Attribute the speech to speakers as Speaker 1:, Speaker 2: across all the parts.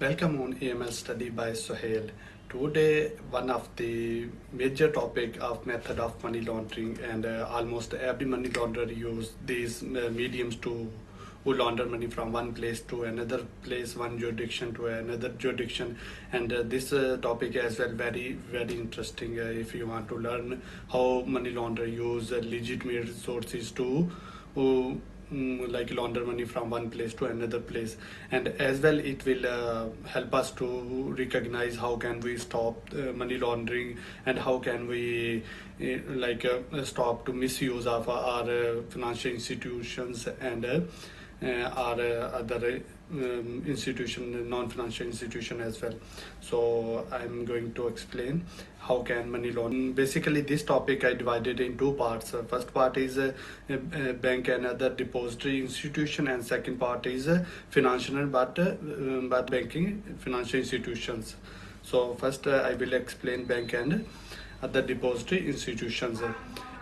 Speaker 1: Welcome on AML study by Sohail. Today, one of the major topic of method of money laundering, and almost every money launderer use these mediums to launder money from one place to another place, one jurisdiction to another jurisdiction. And this topic as well very interesting if you want to learn how money launderer use legitimate resources to like launder money from one place to another place, and as well it will help us to recognize how can we stop money laundering, and how can we stop to misuse of our financial institutions and our other non-financial institution as well. So I'm going to explain how can money laundering. Basically, this topic I divided in two parts. First part is bank and other depository institution, and second part is financial but banking financial institutions. So first I will explain bank and other depository institutions.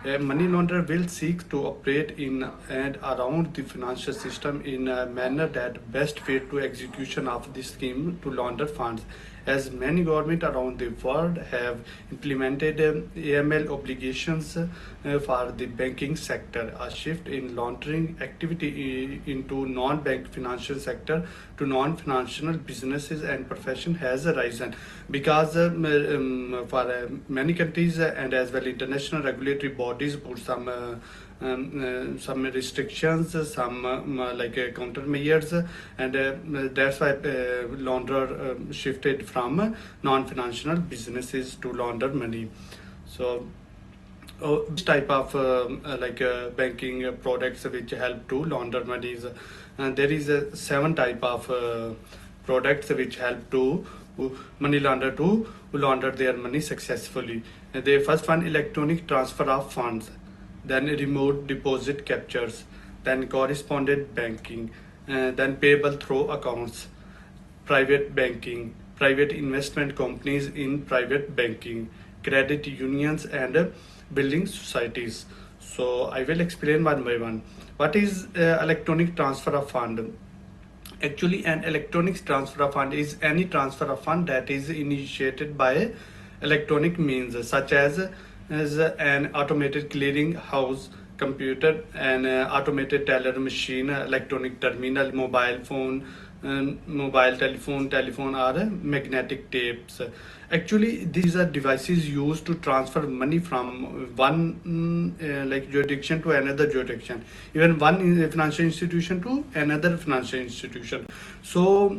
Speaker 1: A money launderer will seek to operate in and around the financial system in a manner that best fit to execution of the scheme to launder funds. As many governments around the world have implemented AML obligations for the banking sector, a shift in laundering activity into non-bank financial sector to non-financial businesses and profession has arisen because for many countries and as well international regulatory bodies put some restrictions, some countermeasures, and that's why launderer shifted from non-financial businesses to launder money. So this type of banking products which help to launder money is there is a 7 type of products which help to money launderer to launder their money successfully. The first one, electronic transfer of funds, then remote deposit captures, then correspondent banking, then payable through accounts, private banking, private investment companies in private banking, credit unions, and building societies. So I will explain one by one. What is electronic transfer of fund? Actually, an electronic transfer of fund is any transfer of fund that is initiated by electronic means, such as an automated clearing house, computer, an automated teller machine, electronic terminal, mobile phone, mobile telephone, or magnetic tapes. Actually, these are devices used to transfer money from one jurisdiction to another jurisdiction, even one financial institution to another financial institution. So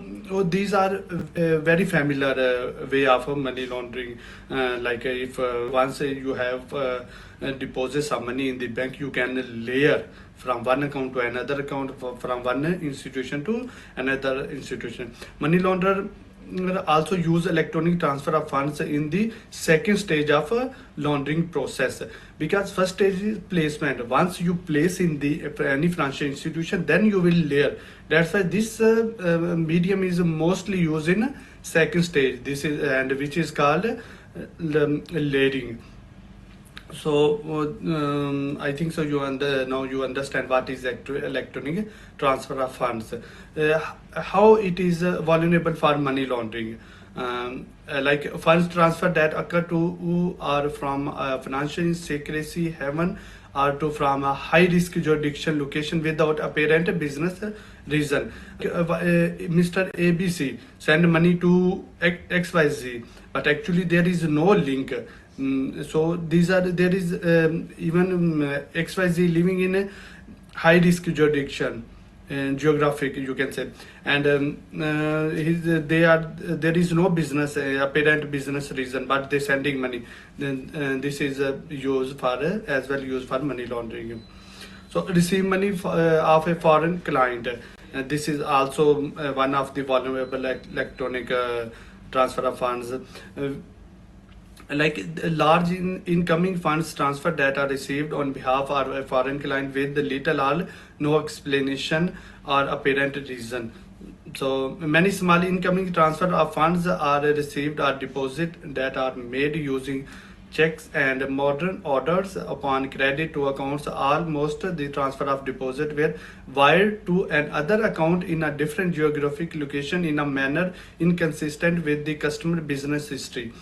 Speaker 1: these are very familiar way of money laundering. If once you have deposit some money in the bank, you can layer from one account to another account, from one institution to another institution. Money launderer also use electronic transfer of funds in the second stage of a laundering process, because first stage is placement. Once you place in the any financial institution, then you will layer. That's why this medium is mostly used in second stage. This is, and which is called layering. So I think so now you understand what is electronic transfer of funds, how it is vulnerable for money laundering. Like funds transfer that occur to or from financial secrecy haven, or to from a high risk jurisdiction location without apparent business reason. Mr. ABC send money to XYZ, but actually there is no link. So there is even XYZ living in a high risk jurisdiction, geographic you can say, and there is no business apparent business reason, but they sending money. Then this is used for as well used for money laundering. So receive money of a foreign client. This is also one of the vulnerable electronic transfer of funds. Like large incoming funds transfer that are received on behalf of a foreign client with little or no explanation or apparent reason. So many small incoming transfer of funds are received or deposit that are made using checks and modern orders upon credit to accounts. Almost the transfer of deposit were wired to another account in a different geographic location in a manner inconsistent with the customer business history.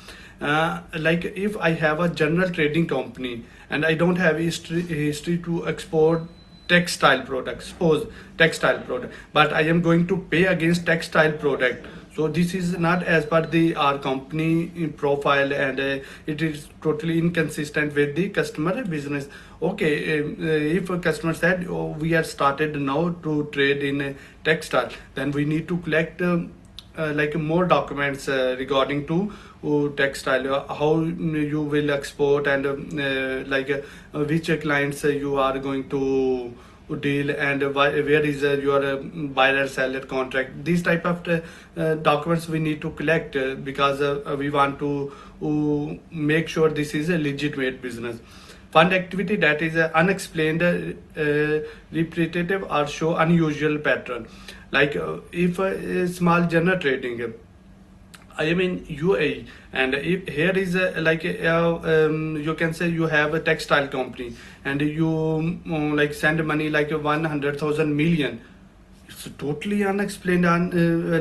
Speaker 1: Like if I have a general trading company and I don't have history to export textile products, suppose textile product, but I am going to pay against textile product. So this is not as per the our company profile, and it is totally inconsistent with the customer business. Okay, if a customer said, oh, we are started now to trade in textile, then we need to collect like more documents regarding to textile, how you will export, and which clients you are going to deal, and where is your buyer seller contract. These type of documents we need to collect because we want to make sure this is a legitimate business. Fund activity that is unexplained, repetitive, or show unusual pattern. Like if a small general trading, I am in UAE, and if here is you can say you have a textile company, and you like send money like 100,000 million. It's totally unexplained,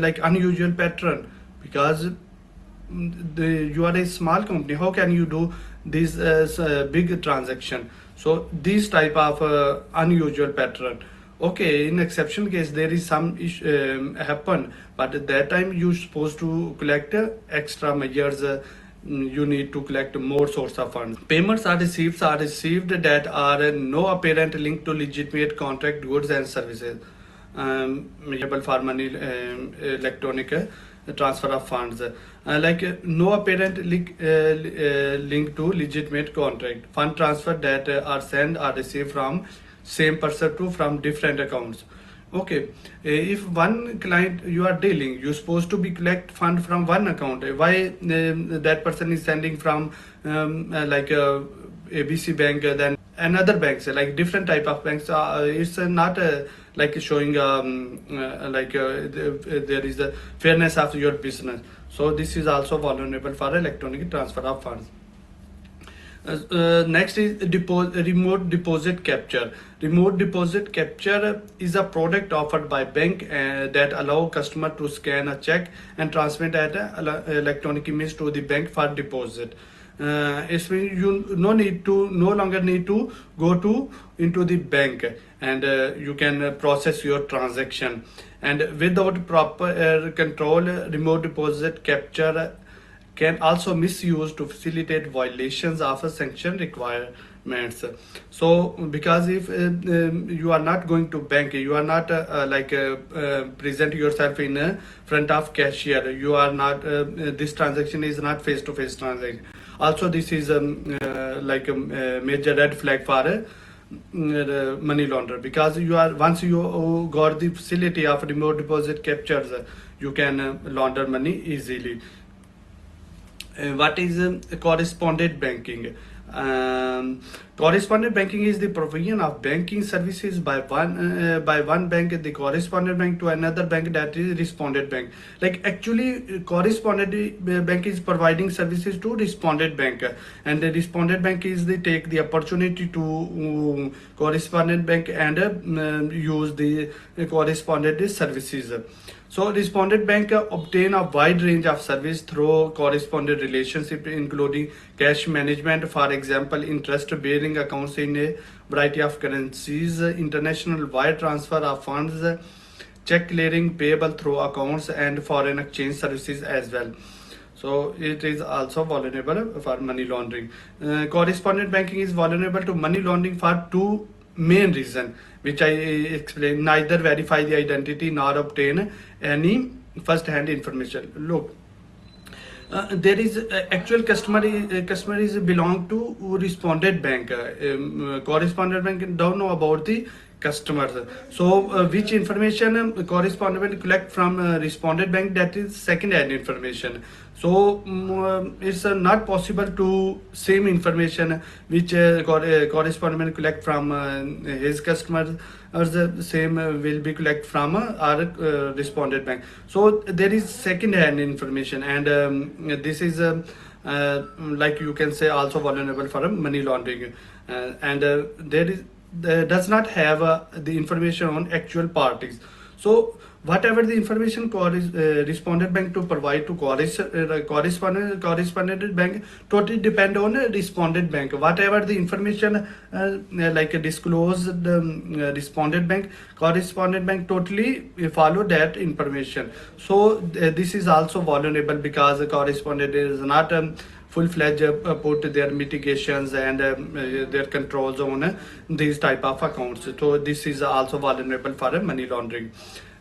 Speaker 1: like unusual pattern, because you are a small company. How can you do this big transaction? So these type of unusual pattern. Okay, in exceptional case there is some issue happen, but at that time you supposed to collect extra measures. You need to collect more source of funds. Payments are received that are no apparent link to legitimate contract goods and services. Payable for money, electronic transfer of funds, no apparent link to legitimate contract. Fund transfer that are sent or received from same person to from different accounts. Okay, if one client you are dealing, you're supposed to be collect fund from one account. Why that person is sending from ABC bank, then another banks, like different type of banks? It's not like showing there is a fairness of your business. So this is also vulnerable for electronic transfer of funds. Next is remote deposit capture. Remote deposit capture is a product offered by bank that allow customer to scan a check and transmit at electronic image to the bank for deposit. It means you no longer need to go into the bank, and you can process your transaction. And without proper control, remote deposit capture can also misuse to facilitate violations of a sanction requirements. So because if you are not going to bank, you are not present yourself in front of cashier, you are not this transaction is not face-to-face transaction. Also this is a major red flag for money launderer, because you are, once you got the facility of remote deposit captures, you can launder money easily. What is correspondent banking? Correspondent banking is the provision of banking services by one bank, the correspondent bank, to another bank, that is respondent bank. Like actually correspondent bank is providing services to respondent bank, and the respondent bank is they take the opportunity to correspondent bank and use the correspondent services. So respondent bank obtain a wide range of service through correspondent relationship, including cash management, for example, interest bearing accounts in a variety of currencies, international wire transfer of funds, check clearing, payable through accounts, and foreign exchange services as well. So it is also vulnerable for money laundering. Correspondent banking is vulnerable to money laundering for two main reason, which I explained: neither verify the identity nor obtain any first-hand information. Look, there is actual customer is belong to respondent bank. Correspondent bank don't know about the customers. So which information correspondent bank collect from respondent bank, that is second-hand information. So it's not possible to same information which correspondent collect from his customers, or the same will be collect from our respondent bank. So there is second hand information, and this is like you can say also vulnerable for money laundering, and there does not have the information on actual parties. So whatever the information respondent bank to provide to correspondent bank totally depend on respondent bank. Whatever the information like disclosed respondent bank, correspondent bank totally follow that information. So this is also vulnerable because the correspondent is not full-fledged put their mitigations and their controls on these type of accounts. So this is also vulnerable for money laundering.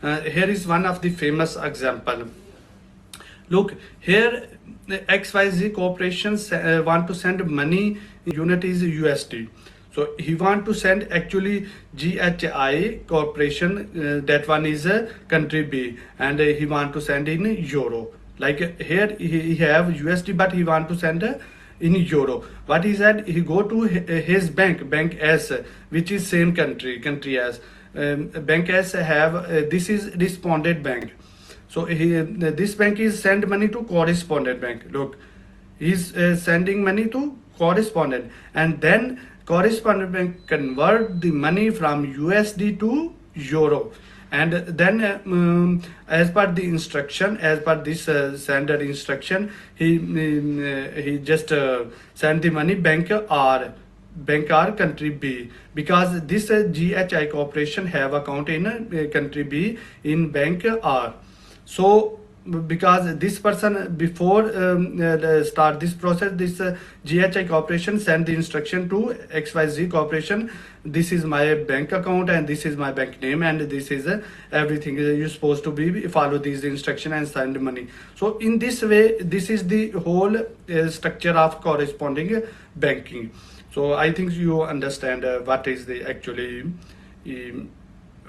Speaker 1: Here is one of the famous example. Look here, XYZ corporations want to send money. Unit is USD. So he want to send actually GHI corporation. That one is country B, and he want to send in euro. Like here he have USD, but he want to send in euro. What he said, he go to his bank S, which is same country as. Bank S have this is respondent bank. So this bank is send money to correspondent bank. Look, he's sending money to correspondent, and then correspondent bank convert the money from USD to euro, and then as per the instruction, as per this sender instruction, he just send the money bank R, country B, because this GHI corporation have account in country B in bank R. So because this person before start this process, this GHI corporation send the instruction to XYZ corporation, this is my bank account and this is my bank name and this is everything you're supposed to be follow these instruction and send money. So in this way, this is the whole structure of corresponding banking. So I think you understand what is the actually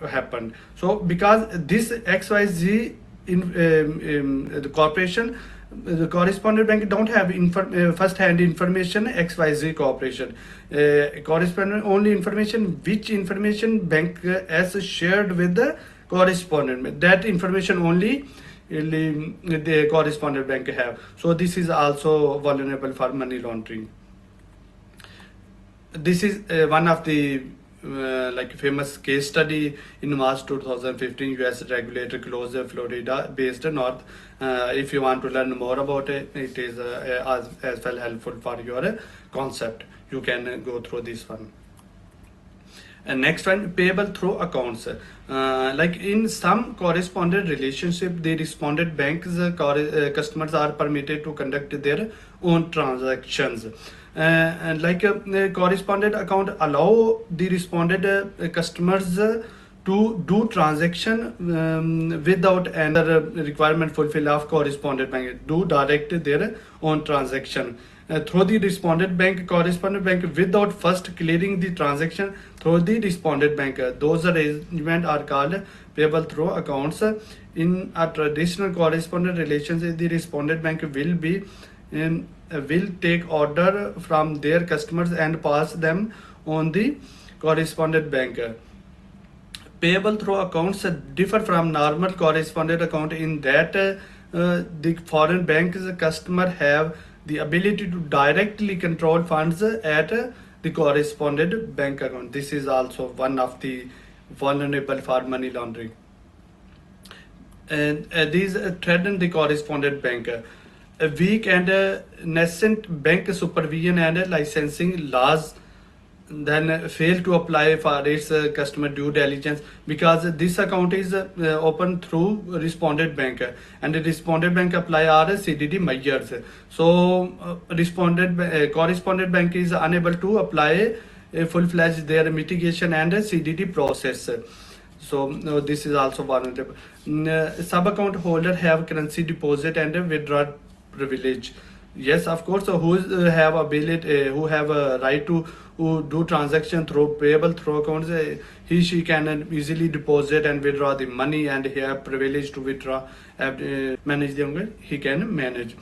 Speaker 1: happened. So because this XYZ in the corporation, the correspondent bank don't have first-hand information XYZ corporation. Correspondent only information which information bank has shared with the correspondent. That information only the correspondent bank have. So this is also vulnerable for money laundering. This is one of the like famous case study in March 2015. US regulator closed Florida based north. If you want to learn more about it, it is as well helpful for your concept. You can go through this one. And next one, payable through accounts. Like in some correspondent relationship, the respondent bank's customers are permitted to conduct their own transactions. And like a correspondent account allow the respondent customers to do transaction without any requirement fulfill of correspondent bank, do direct their own transaction through the respondent bank, correspondent bank without first clearing the transaction through the respondent bank. Those arrangements are called payable through accounts. In a traditional correspondent relationship, the respondent bank will take order from their customers and pass them on the correspondent bank. Payable through accounts differ from normal correspondent account in that the foreign bank's customer have the ability to directly control funds at the correspondent bank account. This is also one of the vulnerable for money laundering. And these threaten the correspondent bank. A weak and nascent bank supervision and licensing laws then fail to apply for its customer due diligence, because this account is open through respondent bank and the respondent bank apply our CDD measures. So correspondent bank is unable to apply a full-fledged their mitigation and CDD process. So this is also vulnerable. Sub-account holder have currency deposit and withdrawal privilege. Yes, of course. So who have ability, who have a right to do transaction through payable through accounts, she can easily deposit and withdraw the money, and he have privilege to withdraw, manage the he can manage.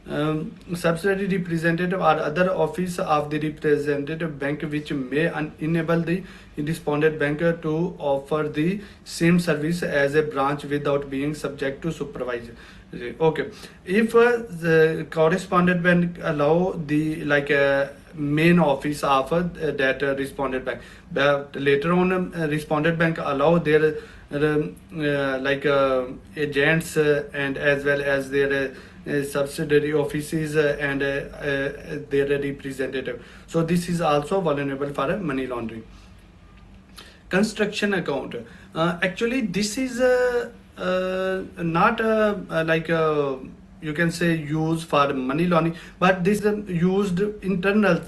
Speaker 1: Subsidiary representative or other office of the representative bank which may enable the respondent banker to offer the same service as a branch without being subject to supervision. Okay, if the correspondent bank allow the main office of that respondent bank, but later on respondent bank allow their agents and as well as their subsidiary offices and their representative. So this is also vulnerable for money laundering. Construction account. Actually, this is not you can say used for money laundering, but this is used internal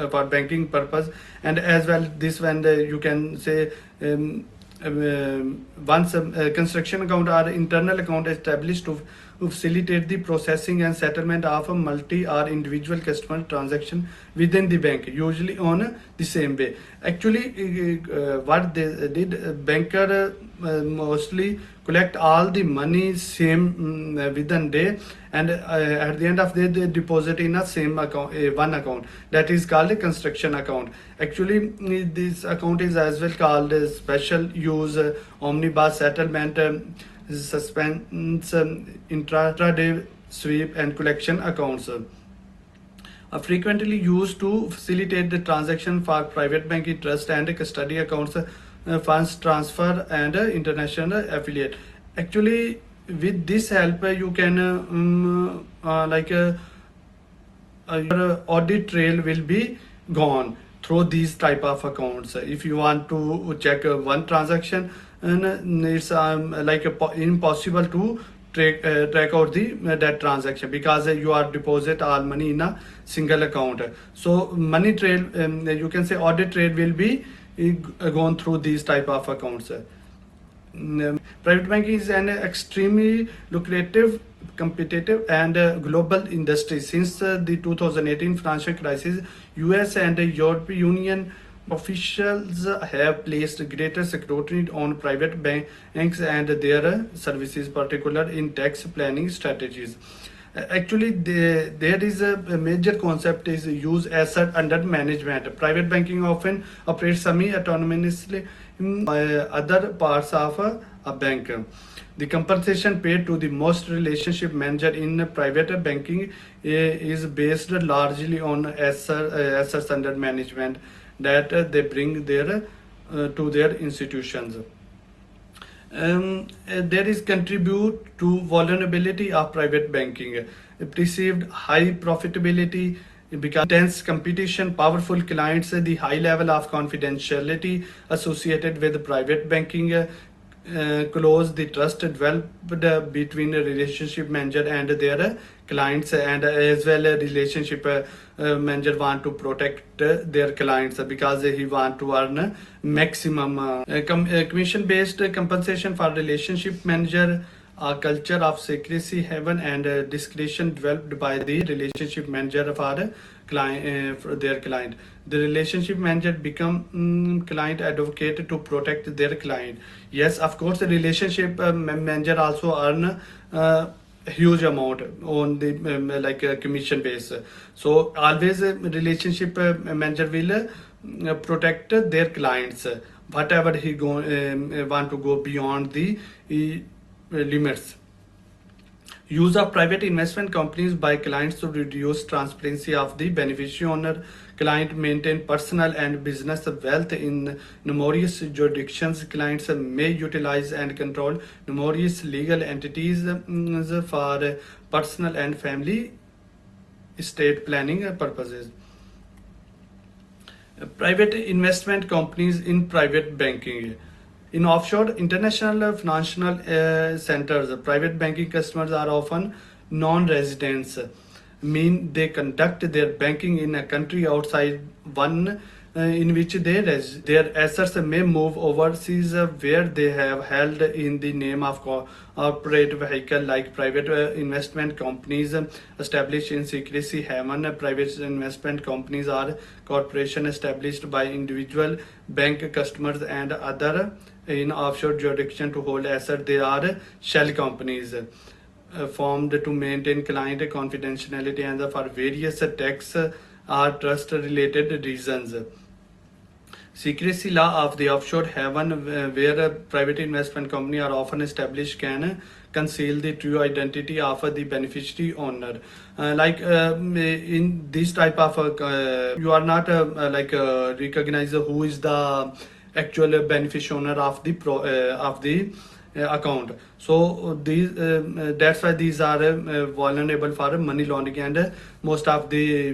Speaker 1: for banking purpose, and as well this when you can say once a construction account or internal account established to facilitate the processing and settlement of a multi or individual customer transaction within the bank, usually on the same way. Actually, what they did, banker mostly collect all the money same within day, and at the end of the day they deposit in a same account, one account, that is called a construction account. Actually, this account is as well called a special use omnibus settlement, suspense, intraday sweep and collection accounts are frequently used to facilitate the transaction for private banking, trust and custody accounts, funds transfer and international affiliate. Actually, with this help you can your audit trail will be gone through these type of accounts. If you want to check one transaction, and it's impossible to track out the that transaction, because you are deposit all money in a single account. So money trail, you can say audit trail will be gone through these type of accounts. Private banking is an extremely lucrative, competitive and global industry. Since the 2018 financial crisis, US and the European Union officials have placed greater scrutiny on private banks and their services, particularly in tax planning strategies. Actually, there is a major concept is use asset under management. Private banking often operates semi-autonomously in other parts of a bank. The compensation paid to the most relationship manager in private banking is based largely on assets under management that they bring their to their institutions. There is contribute to vulnerability of private banking, perceived high profitability because intense competition, powerful clients, the high level of confidentiality associated with private banking, close the trust developed between a relationship manager and their clients, and as well a relationship manager want to protect their clients because he want to earn maximum commission based compensation for relationship manager. A culture of secrecy, heaven, and discretion developed by the relationship manager for client for their client. The relationship manager become client advocate to protect their client. Yes, of course, the relationship manager also earn huge amount on the commission base. So always a relationship manager will protect their clients, whatever he want to go beyond the limits. Use of private investment companies by clients to reduce transparency of the beneficiary owner. Client maintain personal and business wealth in numerous jurisdictions. Clients may utilize and control numerous legal entities for personal and family estate planning purposes. Private investment companies in private banking. In offshore international financial centers, private banking customers are often non-residents, mean they conduct their banking in a country outside one in which they reside. Their assets may move overseas where they have held in the name of corporate vehicle like private investment companies established in secrecy haven. Private investment companies are corporations established by individual bank customers and other in offshore jurisdiction to hold assets. They are shell companies. formed to maintain client confidentiality and for various tax or trust related reasons. Secrecy law of the offshore haven, where a private investment company are often established, can conceal the true identity of the beneficiary owner. In this type of you are not recognize who is the actual beneficiary owner of the account. So these that's why these are vulnerable for money laundering, and most of the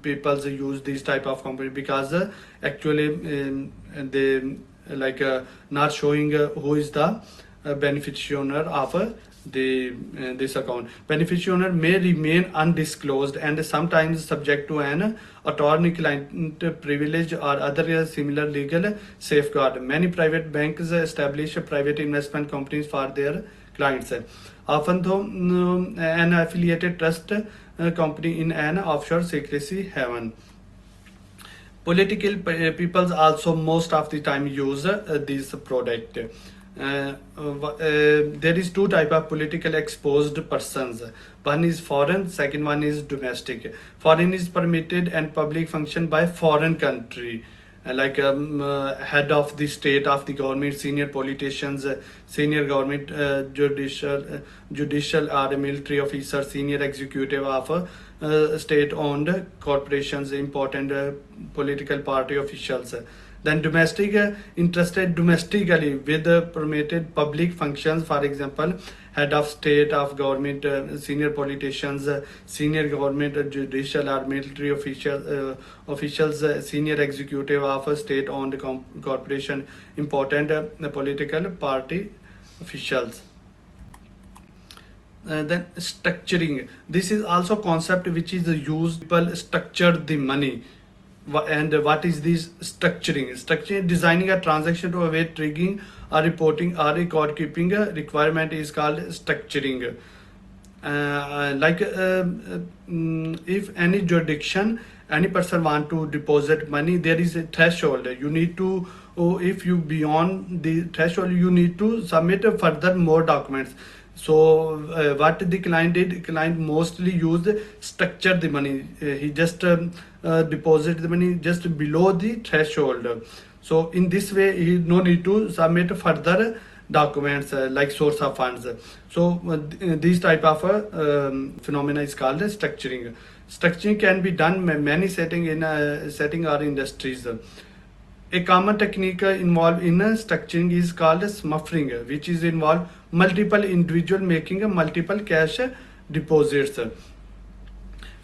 Speaker 1: people use these type of company because actually they not showing who is the beneficiary owner of this account. Beneficiary owner may remain undisclosed and sometimes subject to an attorney-client privilege or other similar legal safeguard. Many private banks establish private investment companies for their clients, often though an affiliated trust company in an offshore secrecy haven. Political peoples also most of the time use this product. There is two type of political exposed persons. One is foreign, second one is domestic. Foreign is permitted and public function by foreign country, head of the state of the government, senior politicians, senior government judicial or military officer, senior executive of state-owned corporations, important political party officials. Then domestic, interested domestically with permitted public functions, for example, head of state, of government, senior politicians, senior government, judicial or military officials, senior executive of a state-owned corporation, important political party officials. Then structuring. This is also concept which is used. People structure the money. And what is this structuring? Structuring, designing a transaction to avoid triggering or reporting or record keeping requirement is called structuring. If any jurisdiction, any person want to deposit money, there is a threshold. You need to, if you beyond the threshold, you need to submit further more documents. So what the client did, client mostly used structure the money. He just deposit the money just below the threshold. So in this way, he no need to submit further documents like source of funds. So these type of phenomena is called structuring. Structuring can be done many setting or industries. A common technique involved in structuring is called smuffling, which is involved multiple individual making multiple cash deposits.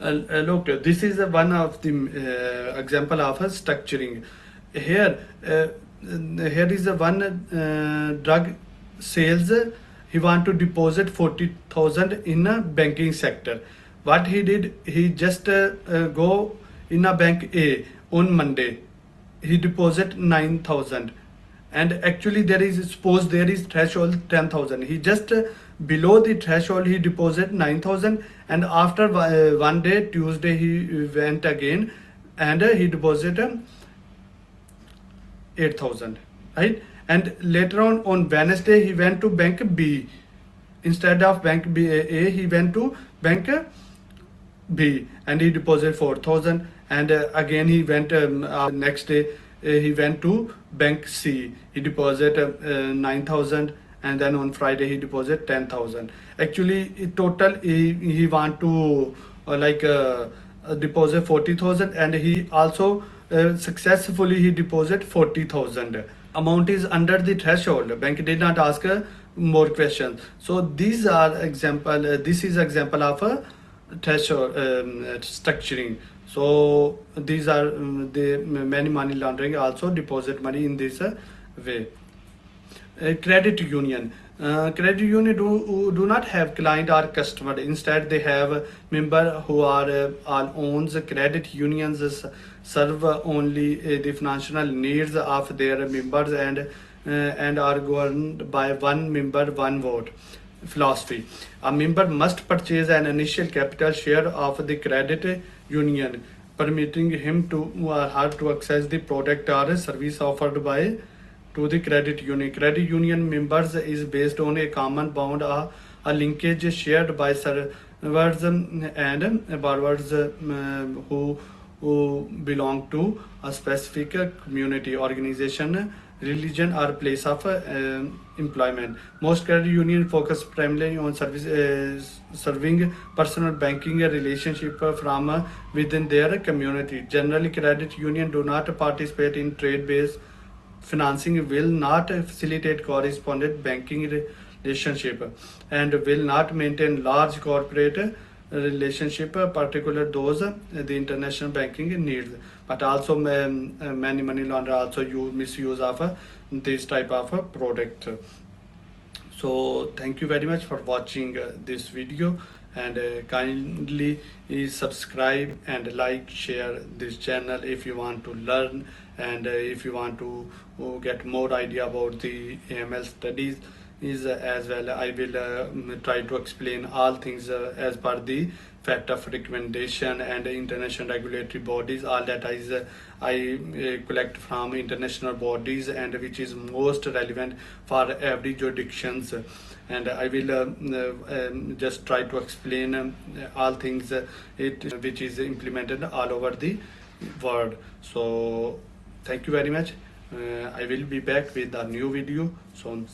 Speaker 1: Look, this is one of the example of structuring. Here is one drug sales. He want to deposit 40,000 in a banking sector. What he did, he just go in a bank A on Monday. He deposit 9,000, and actually there is, suppose there is threshold 10,000. He just below the threshold he deposit 9,000, and after one day, Tuesday, he went again and he deposit 8,000, right? And later on Wednesday he went to bank B. Instead of bank A, he went to bank B and he deposited 4,000, and again he went next day he went to bank C. He deposited 9,000, and then on Friday he deposited 10,000. Actually, in total he want to deposit 40,000, and he also successfully he deposit 40,000. Amount is under the threshold. Bank did not ask more questions. So these are example. This is example of a threshold structuring. So these are the many money laundering also deposit money in this way. Credit union. Credit union do not have client or customer. Instead, they have member who are all owns. Credit unions serve only the financial needs of their members and are governed by one member, one vote philosophy. A member must purchase an initial capital share of the credit union, permitting him to or her to access the product or service offered by to the credit union. Credit union members is based on a common bond a linkage shared by servers and borrowers who belong to a specific community, organization, religion, or place of employment. Most credit unions focus primarily on serving personal banking relationship from within their community. Generally, credit unions do not participate in trade-based financing, will not facilitate correspondent banking relationship, and will not maintain large corporate relationship, particular those the international banking needs. But also many money launderers also use misuse of this type of product. So thank you very much for watching this video, and kindly subscribe and like, share this channel if you want to learn, and if you want to get more idea about the AML studies is as well. I will try to explain all things as per the fact of recommendation and international regulatory bodies. All that I collect from international bodies, and which is most relevant for every jurisdictions. And I will just try to explain all things which is implemented all over the world. So thank you very much. I will be back with a new video soon.